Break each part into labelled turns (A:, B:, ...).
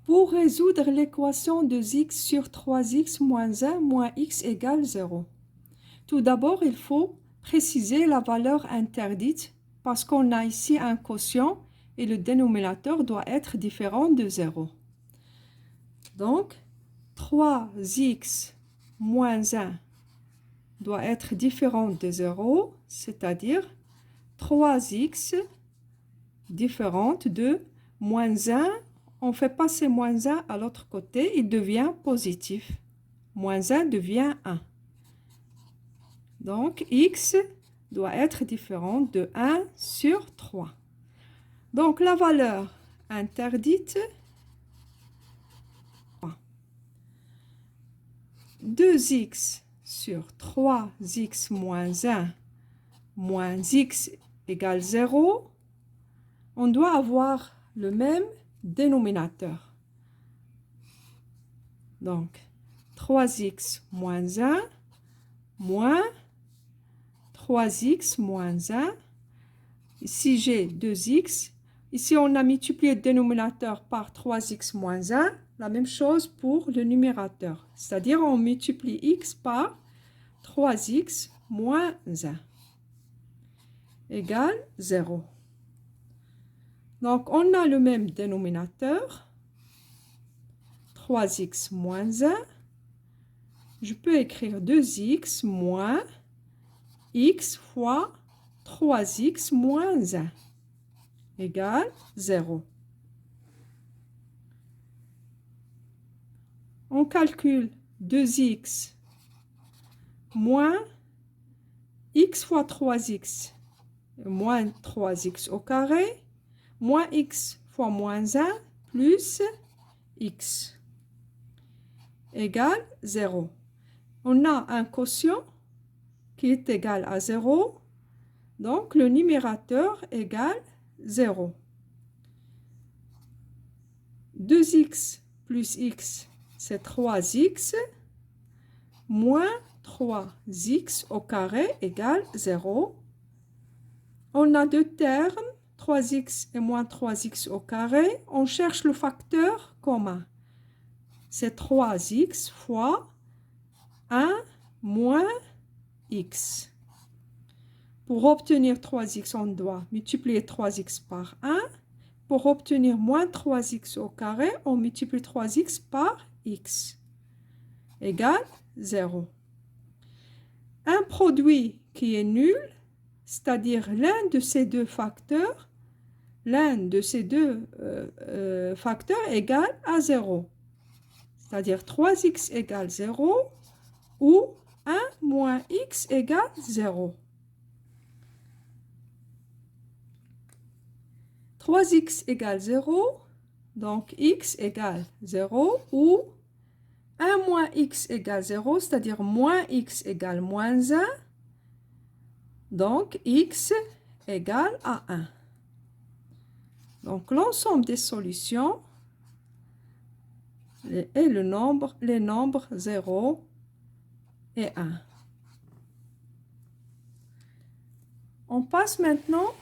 A: Pour résoudre l'équation de x sur 3x moins 1 moins x égale 0. Tout d'abord, il faut préciser la valeur interdite parce qu'on a ici un quotient et le dénominateur doit être différent de 0. Donc, 3x moins 1 doit être différent de 0, c'est-à-dire 3x différente de moins 1. On fait passer moins 1 à l'autre côté, il devient positif. Moins 1 devient 1. Donc, x doit être différent de 1 sur 3. Donc, la valeur interdite, 2x sur 3x moins 1 moins x égale 0, on doit avoir le même dénominateur. Donc, 3x moins 1 moins 3x moins 1. Ici, j'ai 2x. Ici, on a multiplié le dénominateur par 3x moins 1. La même chose pour le numérateur. C'est-à-dire, on multiplie x par 3x moins 1 égale 0. Donc, on a le même dénominateur. 3x moins 1. Je peux écrire 2x moins x fois 3x moins 1 égale 0. On calcule 2x moins x fois 3x moins 3x au carré moins x fois moins 1 plus x égale 0. On a un quotient qui est égal à 0, donc le numérateur égale 0. 2x plus x, c'est 3x, moins 3x au carré égale 0. On a deux termes, 3x et moins 3x au carré. On cherche le facteur commun. C'est 3x fois 1 moins x. Pour obtenir 3x, on doit multiplier 3x par 1. Pour obtenir moins 3x au carré, on multiplie 3x par x égale 0. Un produit qui est nul, c'est-à-dire l'un de ces deux facteurs, égale à 0. C'est-à-dire 3x égale 0 ou 1 moins x égale 0. 3x égale 0, donc x égale 0, ou 1 moins x égale 0, c'est-à-dire moins x égale moins 1, donc x égale à 1. Donc l'ensemble des solutions et les nombres 0 et 1. On passe maintenant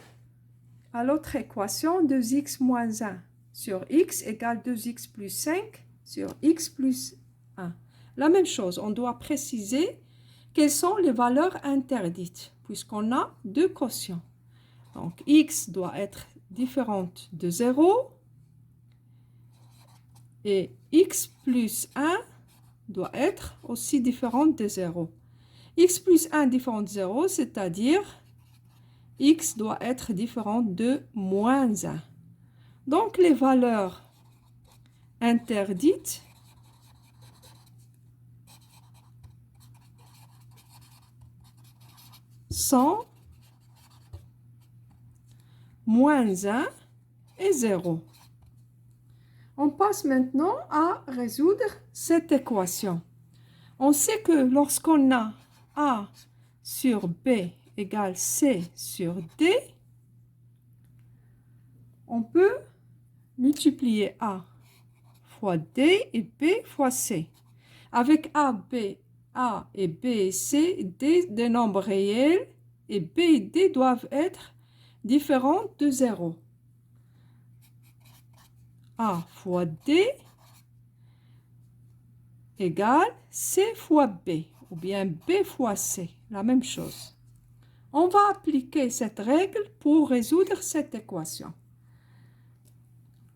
A: à l'autre équation, 2x moins 1 sur x égale 2x plus 5 sur x plus 1. La même chose, on doit préciser quelles sont les valeurs interdites, puisqu'on a deux quotients. Donc, x doit être différente de 0 et x plus 1 doit être aussi différente de 0. X plus 1 différent de 0, c'est-à-dire x doit être différent de moins 1. Donc, les valeurs interdites sont moins 1 et 0. On passe maintenant à résoudre cette équation. On sait que lorsqu'on a A sur B égale C sur D, on peut multiplier A fois D et B fois C. Avec A et B et C, des nombres réels, et B et D doivent être différents de 0. A fois D égale C fois B, ou bien B fois C, la même chose. On va appliquer cette règle pour résoudre cette équation.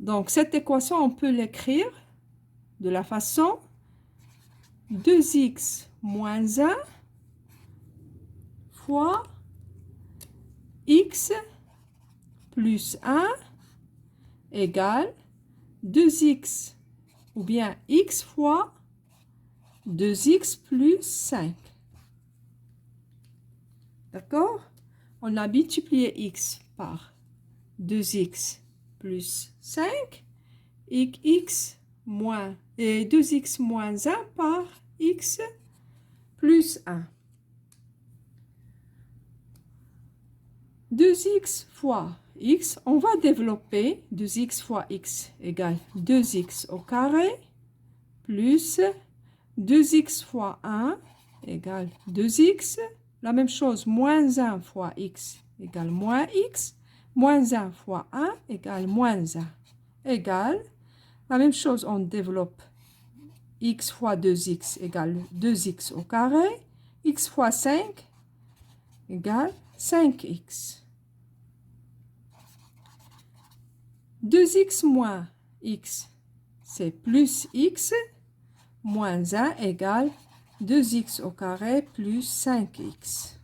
A: Donc, cette équation, on peut l'écrire de la façon 2x moins 1 fois x plus 1 égale 2x, ou bien x fois 2x plus 5. D'accord? On a multiplié x par 2x plus 5 et x moins, et 2x moins 1 par x plus 1. 2x fois x, on va développer 2x fois x égale 2x au carré plus 2x fois 1 égale 2x. La même chose, moins 1 fois x égale moins x. Moins 1 fois 1 égale moins 1. Égale, la même chose, on développe x fois 2x égale 2x au carré. X fois 5 égale 5x. 2x moins x, c'est plus x. Moins 1 égale 2x au carré plus 5x.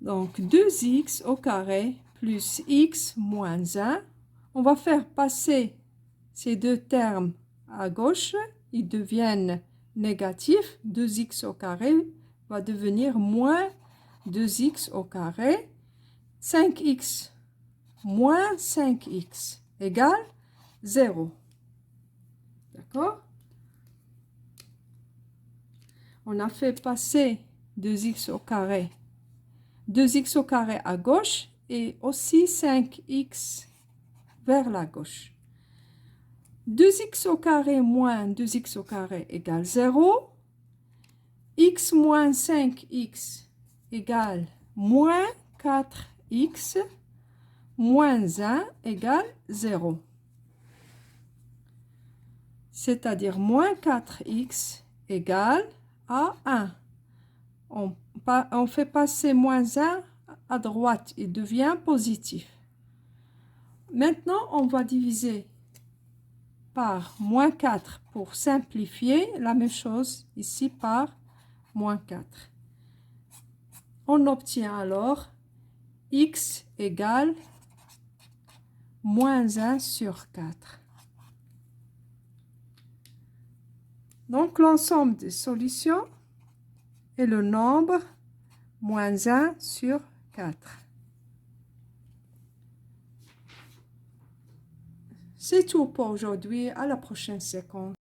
A: Donc 2x au carré plus x moins 1. On va faire passer ces deux termes à gauche. Ils deviennent négatifs. 2x au carré va devenir moins 2x au carré. 5x moins 5x égale 0. D'accord? On a fait passer 2x au carré. 2x au carré à gauche et aussi 5x vers la gauche. 2x au carré moins 2x au carré égale 0. X moins 5x égale moins 4x. Moins 1 égale 0. C'est-à-dire moins 4x égale à 1. On fait passer moins 1 à droite, il devient positif. Maintenant, on va diviser par moins 4 pour simplifier. La même chose ici par moins 4. On obtient alors x égale moins 1 sur 4. Donc, l'ensemble des solutions est le nombre moins 1 sur 4. C'est tout pour aujourd'hui. À la prochaine séquence.